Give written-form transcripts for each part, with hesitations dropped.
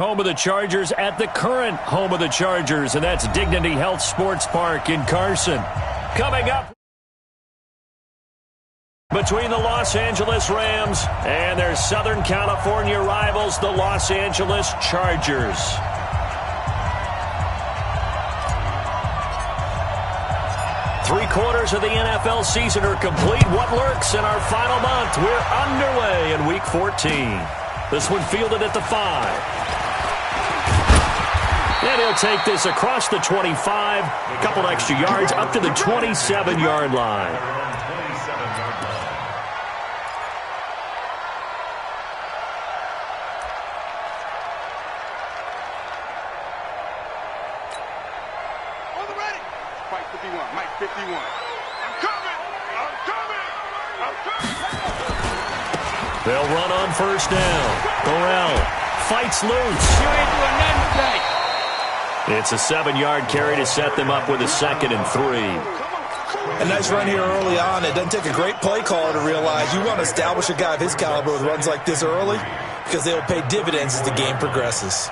Home of the Chargers at the current home of the Chargers, and that's Dignity Health Sports Park in Carson. Coming up between the Los Angeles Rams and their Southern California rivals, the Los Angeles Chargers. Three-quarters of the NFL season are complete. What lurks in our final month? We're underway in Week 14. This one fielded at the 5. And he'll take this across the 25, a couple extra yards, up to the 27-yard line. On the ready. Mike 51, Mike 51. I'm coming. They'll run on first down. Burrell fights loose. You ain't doing nothing today. It's a 7-yard carry to set them up with a 2nd and 3. A nice run here early on. It doesn't take a great play caller to realize you want to establish a guy of his caliber with runs like this early because they'll pay dividends as the game progresses.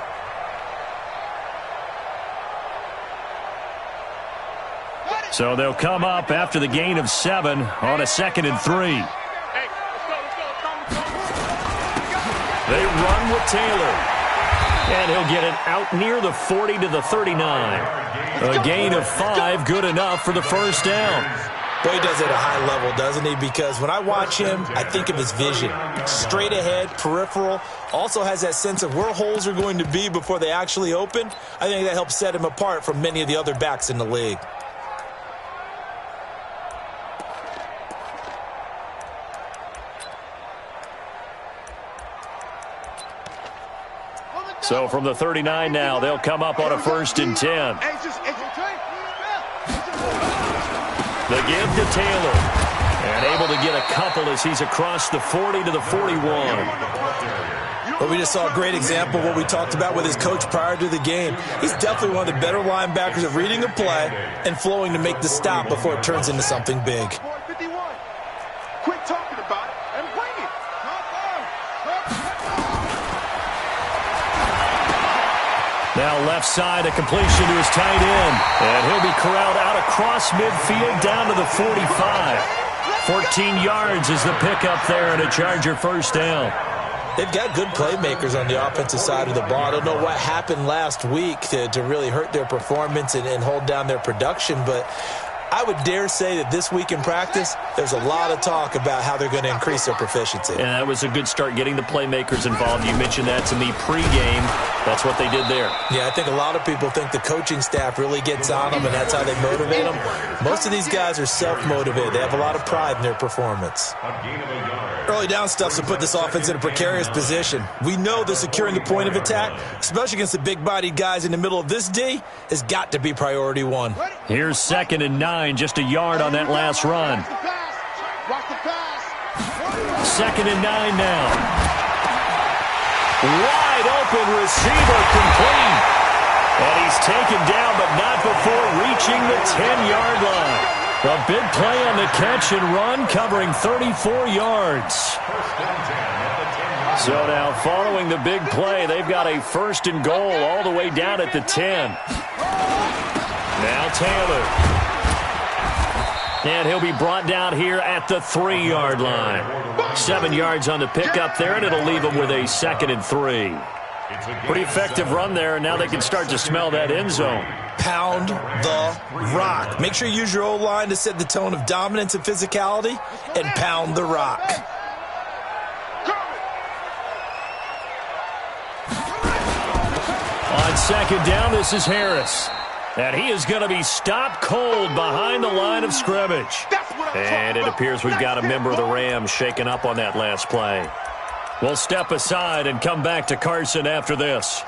So they'll come up after the gain of 7 on a 2nd and 3. They run with Taylor. And he'll get it out near the 40 to the 39. A gain of 5, good enough for the first down. Boy, he does it at a high level, doesn't he? Because when I watch him, I think of his vision. Straight ahead, peripheral. Also has that sense of where holes are going to be before they actually open. I think that helps set him apart from many of the other backs in the league. So from the 39 now, they'll come up on a 1st and 10. The give to Taylor. And able to get a couple as he's across the 40 to the 41. But we just saw a great example of what we talked about with his coach prior to the game. He's definitely one of the better linebackers of reading a play and flowing to make the stop before it turns into something big. Quit talking about it and bring it. Now left side, a completion to his tight end. And he'll be corralled out across midfield down to the 45. 14 yards is the pickup there and a Charger first down. They've got good playmakers on the offensive side of the ball. I don't know what happened last week to really hurt their performance and hold down their production, but I would dare say that this week in practice, there's a lot of talk about how they're going to increase their proficiency. And that was a good start getting the playmakers involved. You mentioned that to me pregame. That's what they did there. Yeah, I think a lot of people think the coaching staff really gets on them, and that's how they motivate them. Most of these guys are self-motivated. They have a lot of pride in their performance. Early down stuff to put this offense in a precarious position. We know that securing the point of attack, especially against the big-bodied guys in the middle of this D, has got to be priority one. Here's 2nd and 9, just a yard on that last run. 2nd and 9 now. Wide open receiver complete. And he's taken down, but not before reaching the 10-yard line. A big play on the catch and run, covering 34 yards. So now following the big play, they've got a 1st and goal all the way down at the 10. Now Taylor. And he'll be brought down here at the 3-yard line. 7 yards on the pickup there, and it'll leave him with a 2nd and 3. Pretty effective run there, and now they can start to smell that end zone. Pound the rock. Make sure you use your O-line to set the tone of dominance and physicality, and pound the rock. On 2nd down, this is Harris. And he is going to be stopped cold behind the line of scrimmage. And it appears we've got a member of the Rams shaken up on that last play. We'll step aside and come back to Carson after this.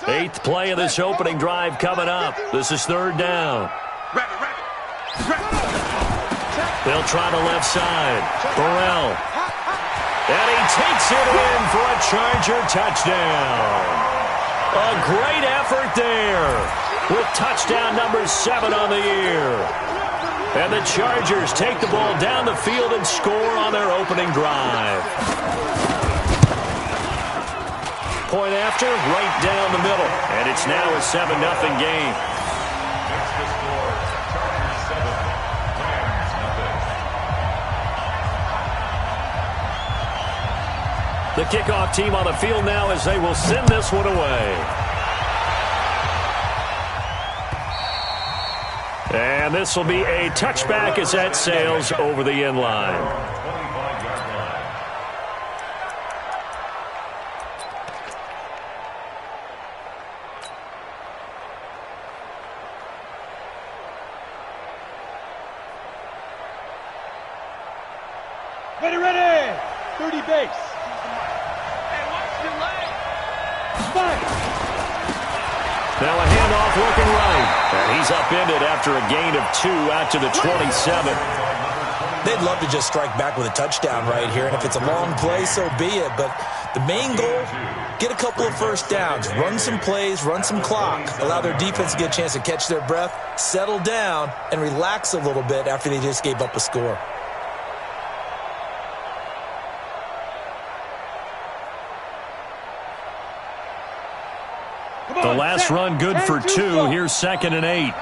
8th play of this opening drive coming up. This is 3rd down. They'll try the left side. Burrell. And he takes it in for a Charger touchdown. A great effort there with touchdown number 7 on the year. And the Chargers take the ball down the field and score on their opening drive. Point after, right down the middle. And it's now a 7-0 game. The kickoff team on the field now as they will send this one away. And this will be a touchback as that sails over the end line. Ready. 30 base. Now a handoff looking right. And he's upended after a gain of 2 out to the 27. They'd love to just strike back with a touchdown right here. And if it's a long play, so be it. But the main goal, get a couple of first downs. Run some plays, run some clock. Allow their defense to get a chance to catch their breath, settle down, and relax a little bit after they just gave up a score. The last run good for 2. Here's 2nd and 8.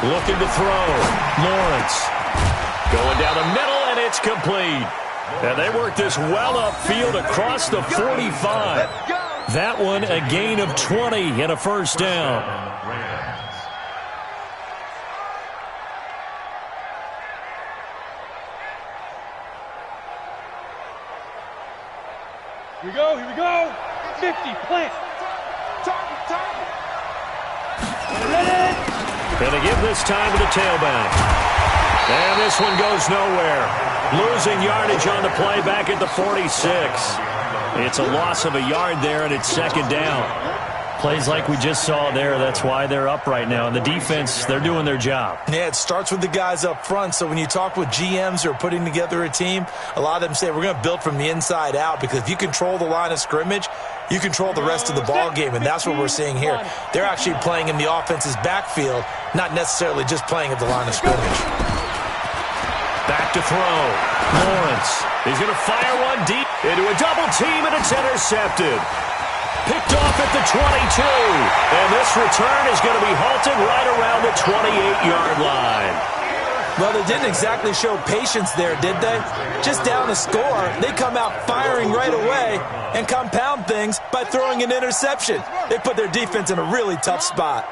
Looking to throw. Lawrence. Going down the middle, and it's complete. And they work this well upfield across the 45. That one a gain of 20 and a first down. Here we go. 50, plant. Gonna give this time to the tailback. And this one goes nowhere. Losing yardage on the play back at the 46. It's a loss of a yard there, and it's 2nd down. Plays like we just saw there, that's why they're up right now. And the defense, they're doing their job. Yeah, it starts with the guys up front. So when you talk with GMs who are putting together a team, a lot of them say we're going to build from the inside out, because if you control the line of scrimmage, you control the rest of the ball game, and that's what we're seeing here. They're actually playing in the offense's backfield, not necessarily just playing at the line of scrimmage. Back to throw. Lawrence. He's going to fire one deep into a double team, and it's intercepted. Picked off at the 22. And this return is going to be halted right around the 28-yard line. Well, they didn't exactly show patience there, did they? Just down a score, they come out firing right away and compound things by throwing an interception. They put their defense in a really tough spot.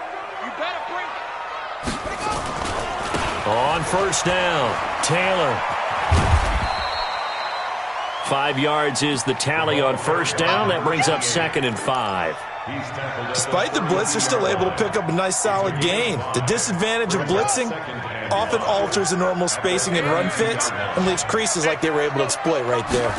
On first down, Taylor. 5 yards is the tally on first down. That brings up 2nd and 5. Despite the blitz, they're still able to pick up a nice, solid gain. The disadvantage of blitzing often alters the normal spacing and run fits and leaves creases like they were able to exploit right there.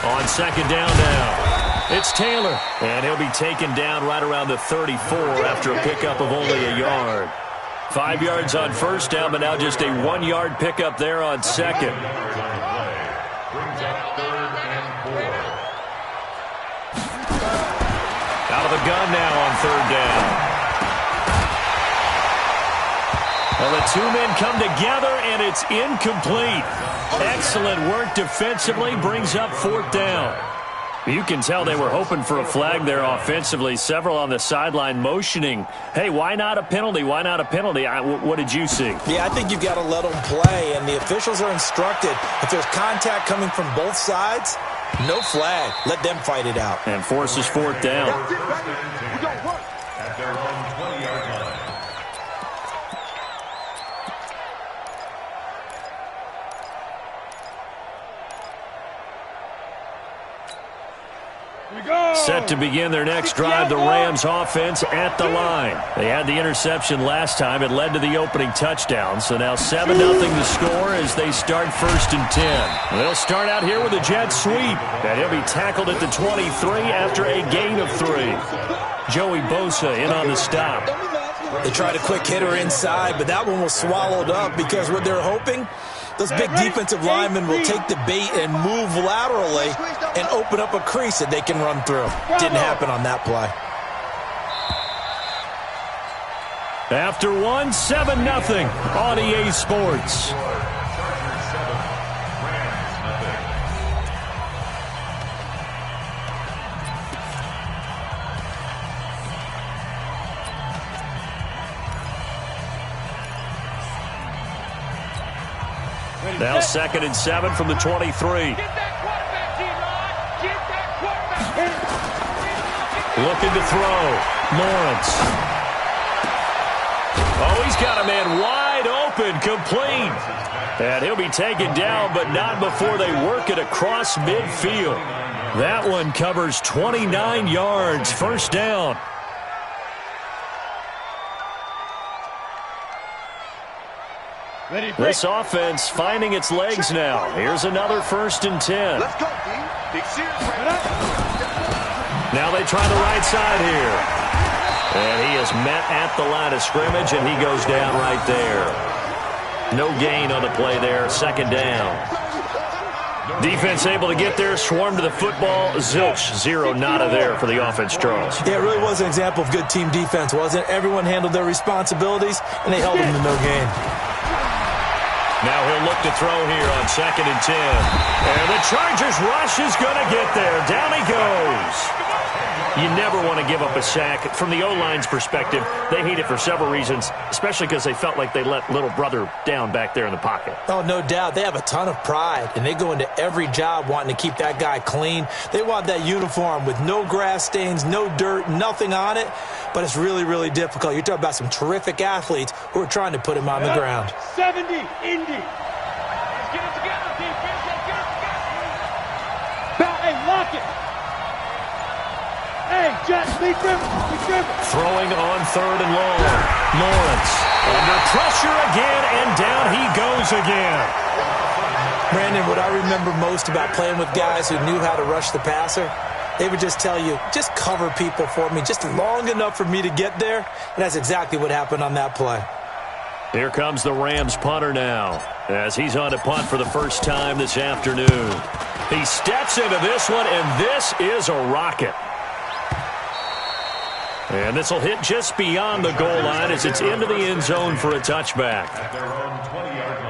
On 2nd down now, it's Taylor. And he'll be taken down right around the 34 after a pickup of only a yard. 5 yards on first down, but now just a 1-yard pickup there on 2nd. Out of the gun now on 3rd down. Well, the 2 men come together, and it's incomplete. Excellent work defensively, brings up 4th down. You can tell they were hoping for a flag there offensively. Several on the sideline motioning, hey, why not a penalty? Why not a penalty? What did you see? Yeah, I think you've got to let them play, and the officials are instructed. If there's contact coming from both sides, no flag. Let them fight it out. And forces 4th down. At their own 20-yard line. Set to begin their next drive, the Rams offense at the line. They had the interception last time. It led to the opening touchdown. So now 7-0 the score as they start 1st and 10. They'll start out here with a jet sweep. And he'll be tackled at the 23 after a gain of 3. Joey Bosa in on the stop. They tried a quick hitter inside, but that one was swallowed up because what they're hoping, those big defensive linemen will take the bait and move laterally and open up a crease that they can run through. Didn't happen on that play. After one, 7-0 on EA Sports. Now 2nd and 7 from the 23. Looking to throw. Lawrence. Oh, he's got a man wide open, complete. And he'll be taken down, but not before they work it across midfield. That one covers 29 yards, first down. This offense finding its legs now. Here's another 1st and 10. Let's go, D. Big series right up. Now they try the right side here. And he is met at the line of scrimmage, and he goes down right there. No gain on the play there, 2nd down. Defense able to get there, swarm to the football. Zilch, zero nada there for the offense, Charles. Yeah, it really was an example of good team defense, wasn't it? Everyone handled their responsibilities, and they held them to no gain. Now he'll look to throw here on 2nd and 10. And the Chargers rush is going to get there. Down he goes. You never want to give up a sack. From the O-line's perspective, they hate it for several reasons, especially because they felt like they let little brother down back there in the pocket. Oh, no doubt. They have a ton of pride, and they go into every job wanting to keep that guy clean. They want that uniform with no grass stains, no dirt, nothing on it, but it's really, really difficult. You're talking about some terrific athletes who are trying to put him on the ground. 70, Indy. Let's get it together, defense. Let's get it together. Hey, lock it. Hey, Jets, lead dribble. Throwing on 3rd and long. Lawrence under pressure again, and down he goes again. Brandon, what I remember most about playing with guys who knew how to rush the passer, they would just tell you, just cover people for me, just long enough for me to get there. And that's exactly what happened on that play. Here comes the Rams punter now, as he's on to punt for the first time this afternoon. He steps into this one, and this is a rocket. And this will hit just beyond the goal line as it's into the end zone for a touchback. At their own 20-yard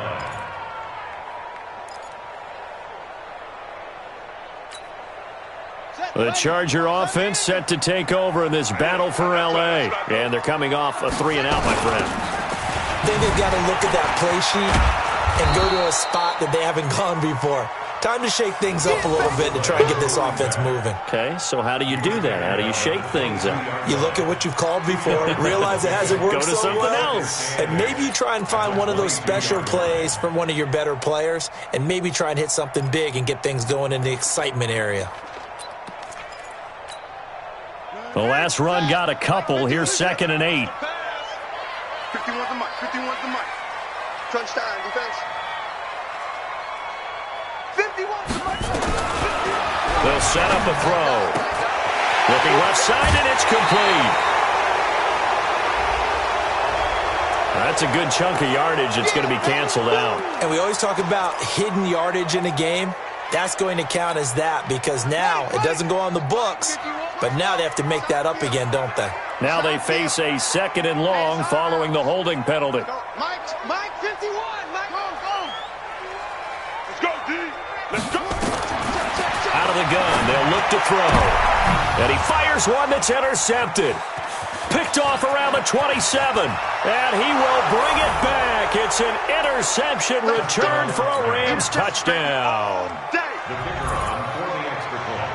line. The Charger offense set to take over in this battle for L.A. And they're coming off a 3-and-out, my friend. I think they've got to look at that play sheet and go to a spot that they haven't gone before. Time to shake things up a little bit to try and get this offense moving. Okay, so how do you do that? How do you shake things up? You look at what you've called before, realize it hasn't worked Go to so something well, else. and maybe you try and find one of those special plays from one of your better players, and maybe try and hit something big and get things going in the excitement area. The last run got a couple. Here's 2nd and 8. 51's the mic. 51's the mic. Touchdown, defense. 51's the mic. They'll set up a throw. Looking left side, and it's complete. That's a good chunk of yardage. It's going to be canceled out. And we always talk about hidden yardage in a game. That's going to count as that because now it doesn't go on the books, but now they have to make that up again, don't they? Now they face a 2nd and long following the holding penalty. Mike, 51. Mike, go. Let's go, D. Let's go. Out of the gun, they'll look to throw. And he fires one that's intercepted. Picked off around the 27. And he will bring it back. It's an interception return for a Rams touchdown.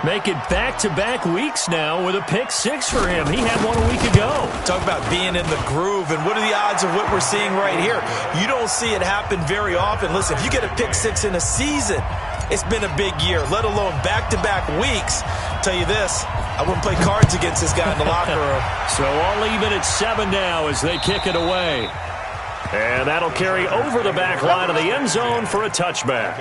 Make it back-to-back weeks now with a pick 6 for him. He had one a week ago. Talk about being in the groove, and what are the odds of what we're seeing right here? You don't see it happen very often. Listen, if you get a pick 6 in a season, it's been a big year, let alone back-to-back weeks. I'll tell you this, I wouldn't play cards against this guy in the locker room. So all even at 7 now as they kick it away. And that'll carry over the back line of the end zone for a touchback.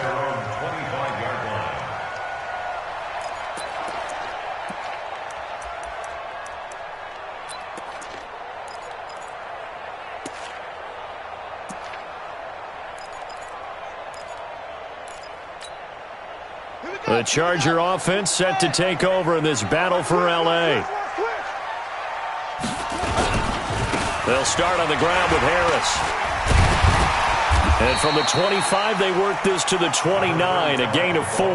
The Charger offense set to take over in this battle for L.A. They'll start on the ground with Harris. And from the 25, they work this to the 29, a gain of 4.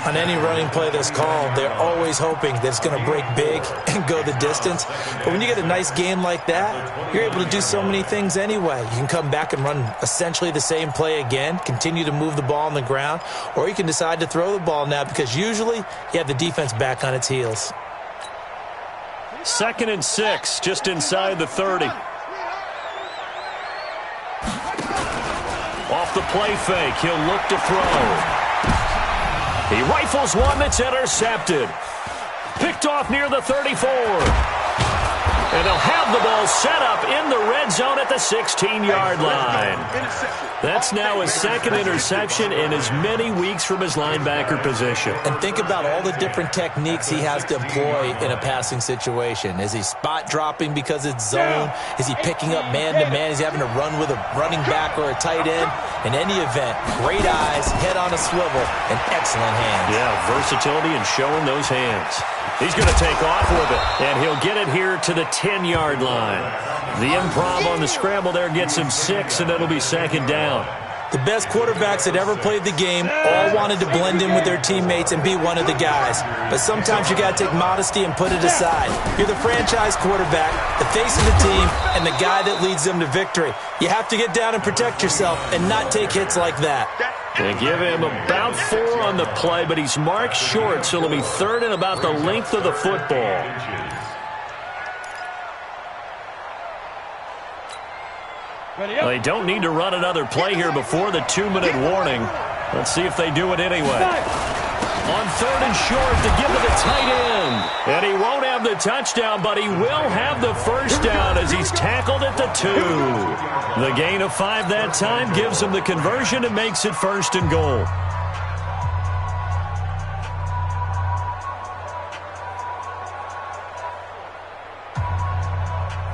On any running play that's called, they're always hoping that it's going to break big and go the distance. But when you get a nice game like that, you're able to do so many things anyway. You can come back and run essentially the same play again, continue to move the ball on the ground, or you can decide to throw the ball now because usually you have the defense back on its heels. 2nd and 6, just inside the 30. Off the play fake, he'll look to throw. He rifles one that's intercepted. Picked off near the 34. And they'll have the ball set up in the red zone at the 16-yard line. That's now his 2nd interception in as many weeks from his linebacker position. And think about all the different techniques he has to employ in a passing situation. Is he spot dropping because it's zone? Is he picking up man-to-man? Is he having to run with a running back or a tight end? In any event, great eyes, head on a swivel, and excellent hands. Yeah, versatility and showing those hands. He's going to take off with it, and he'll get it here to the 10-yard line. The improv on the scramble there gets him 6, and it'll be 2nd down. The best quarterbacks that ever played the game all wanted to blend in with their teammates and be one of the guys. But sometimes you got to take modesty and put it aside. You're the franchise quarterback, the face of the team, and the guy that leads them to victory. You have to get down and protect yourself and not take hits like that. They give him about 4 on the play, but he's marked short, so it'll be 3rd and about the length of the football. Well, they don't need to run another play here before the 2-minute warning. Let's see if they do it anyway. On 3rd and short to give to the tight end. And he won't have the touchdown, but he will have the first down as he's tackled at the 2. The gain of 5 that time gives him the conversion and makes it 1st and goal.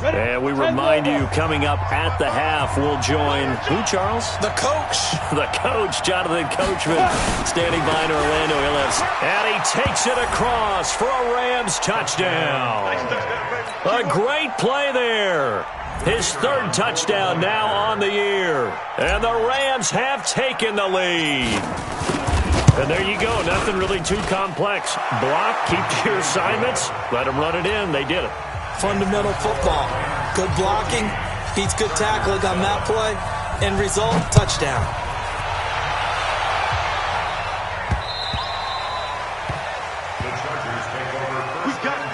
And we remind you, coming up at the half, we'll join who, Charles? The coach. The coach, Jonathan Coachman, standing by in Orlando. And he takes it across for a Rams touchdown. A great play there. His 3rd touchdown now on the year. And the Rams have taken the lead. And there you go. Nothing really too complex. Block, keep to your assignments, let them run it in. They did it. Fundamental football. Good blocking, beats good tackling on that play. End result, touchdown. The Chargers take over first down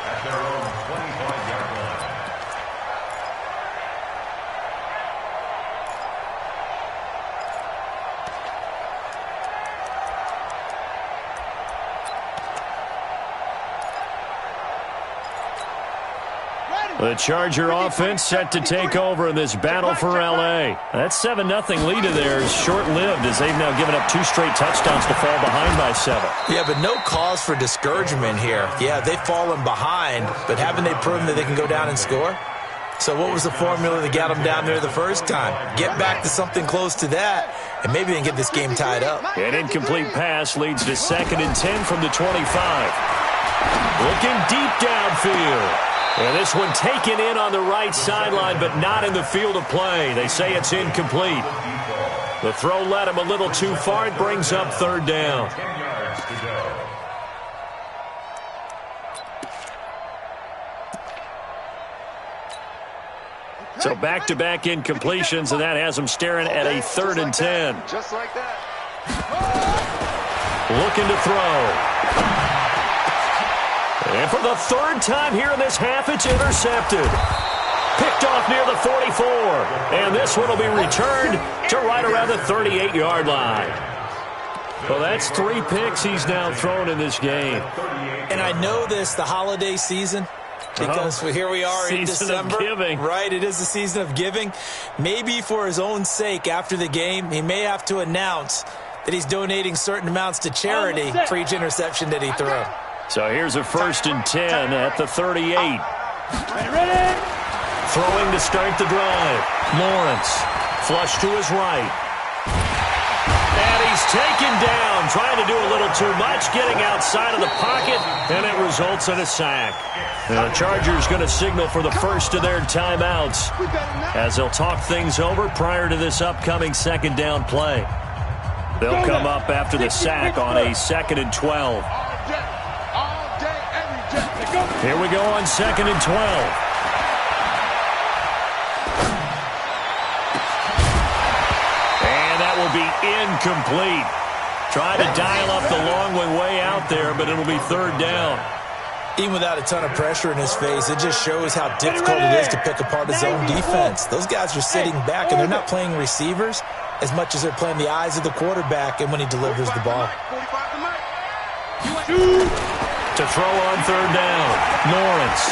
at their own 25-yard line. The Charger offense set to take over in this battle for L.A. That 7-0 lead of theirs short-lived as they've now given up 2 straight touchdowns to fall behind by 7. Yeah, but no cause for discouragement here. Yeah, they've fallen behind, but haven't they proven that they can go down and score? So what was the formula that got them down there the first time? Get back to something close to that, and maybe they can get this game tied up. An incomplete pass leads to 2nd and 10 from the 25. Looking deep downfield. And this one taken in on the right sideline, but not in the field of play. They say it's incomplete. The throw led him a little too far. It brings up 3rd down. 10 yards to go. So back-to-back incompletions, and that has him staring at a 3rd and 10. Just like that. Looking to throw. And for the 3rd time here in this half, it's intercepted. Picked off near the 44. And this one will be returned to right around the 38-yard line. Well, that's 3 picks he's now thrown in this game. And I know this, the holiday season, because here we are in December. Giving. Right, it is the season of giving. Maybe for his own sake after the game, he may have to announce that he's donating certain amounts to charity for each interception that he threw. So here's a 1st and 10 at the 38. Ready? Throwing to start the drive. Lawrence, flush to his right. And he He's taken down, trying to do a little too much, getting outside of the pocket, and it results in a sack. The Chargers going to signal for the first of their timeouts as they'll talk things over prior to this upcoming second down play. They'll come up after the sack on a 2nd and 12. Here we go on 2nd and 12. Will be incomplete. Trying to dial up the long way out there, but it'll be 3rd down. Even without a ton of pressure in his face, it just shows how difficult it is to pick apart his own defense. Those guys are sitting back, and they're not playing receivers as much as they're playing the eyes of the quarterback and when he delivers the ball. To throw on 3rd down, Lawrence.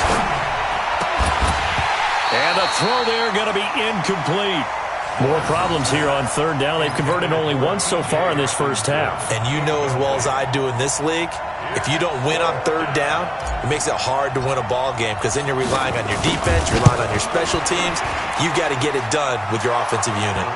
And the throw there going to be incomplete. More problems here on 3rd down. They've converted only once so far in this first half. And you know as well as I do in this league, if you don't win on 3rd down, it makes it hard to win a ball game because then you're relying on your defense, you're relying on your special teams. You've got to get it done with your offensive unit.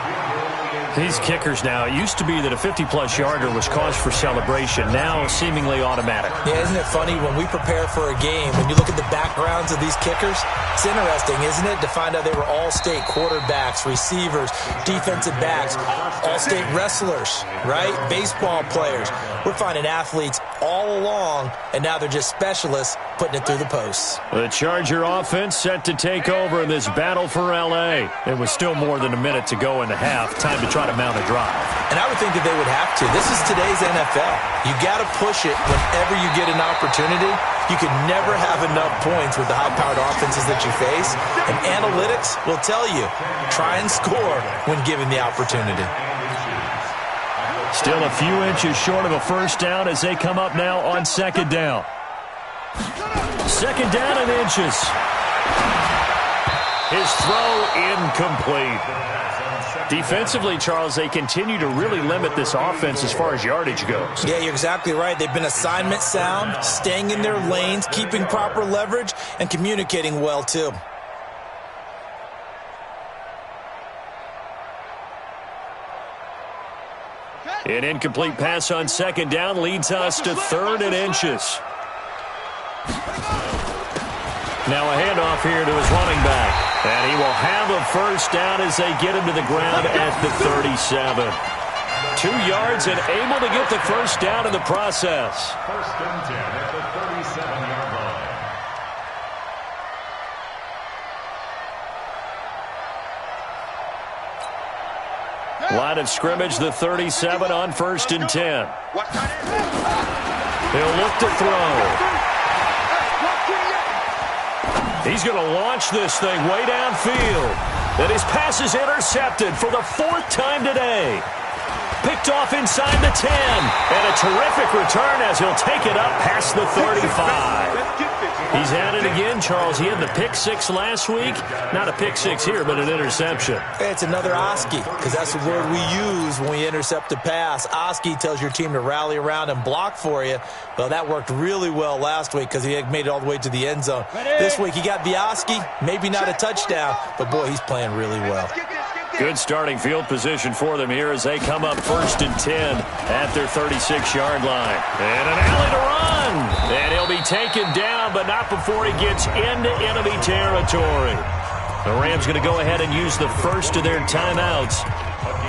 These kickers now, it used to be that a 50-plus yarder was cause for celebration. Now seemingly automatic. Yeah, isn't it funny when we prepare for a game, when you look at the backgrounds of these kickers, it's interesting, isn't it, to find out they were all-state quarterbacks, receivers, defensive backs, all-state wrestlers, right? Baseball players. We're finding athletes all along, and now they're just specialists putting it through the posts. The Charger offense set to take over in this battle for L.A. It was still more than a minute to go in the half. Time to try to mount a drive. And I would think that they would have to. This is today's NFL. You got to push it whenever you get an opportunity. You can never have enough points with the high-powered offenses that you face. And analytics will tell you, try and score when given the opportunity. Still a few inches short of a first down as they come up now on 2nd down. 2nd down and inches. His throw incomplete. Defensively, Charles, they continue to really limit this offense as far as yardage goes. Yeah, you're exactly right. They've been assignment sound, staying in their lanes, keeping proper leverage, and communicating well, too. An incomplete pass on 2nd down leads us to 3rd and inches. Now a handoff here to his running back. And he will have a first down as they get him to the ground at the 37. 2 yards and able to get the first down in the process. 1st and 10 at the 37-yard line. Line of scrimmage, the 37 on 1st and 10. He'll look to throw. He's going to launch this thing way downfield. And his pass is intercepted for the 4th time today. Picked off inside the 10. And a terrific return as he'll take it up past the 35. He's at it again, Charles. He had the pick 6 last week. Not a pick 6 here, but an interception. It's another Oski, because that's the word we use when we intercept a pass. Oski tells your team to rally around and block for you. Well, that worked really well last week because he had made it all the way to the end zone. This week he got the Oski, maybe not a touchdown, but boy, he's playing really well. Good starting field position for them here as they come up 1st and 10 at their 36-yard line. And an alley to run. And he'll be taken down, but not before he gets into enemy territory. The Rams going to go ahead and use the first of their timeouts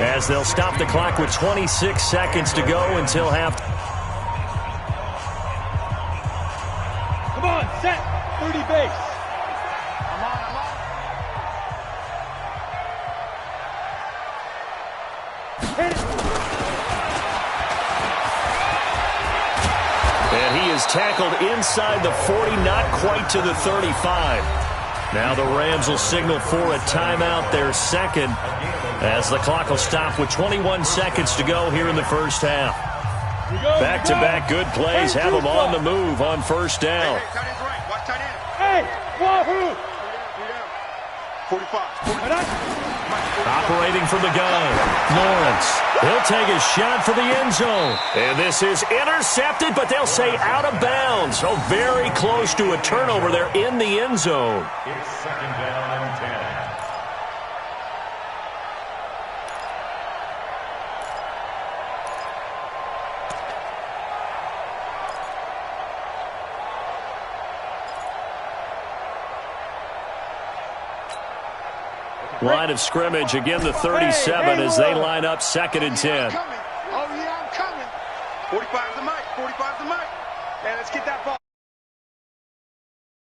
as they'll stop the clock with 26 seconds to go until half. Come on, set. 30 base. And he is tackled inside the 40, not quite to the 35. Now the Rams will signal for a timeout, their 2nd, as the clock will stop with 21 seconds to go here in the first half. Back-to-back good plays have them on the move on 1st down. Hey, wahoo! 45. Operating from the gun, Lawrence. He'll take a shot for the end zone. And this is intercepted, but they'll say out of bounds. So very close to a turnover there in the end zone. It's 2nd down and 10. Line of scrimmage, again the 37 as they line up 2nd and 10. Oh, yeah, I'm coming. 45 the mic, 45 the mic. And let's get that ball.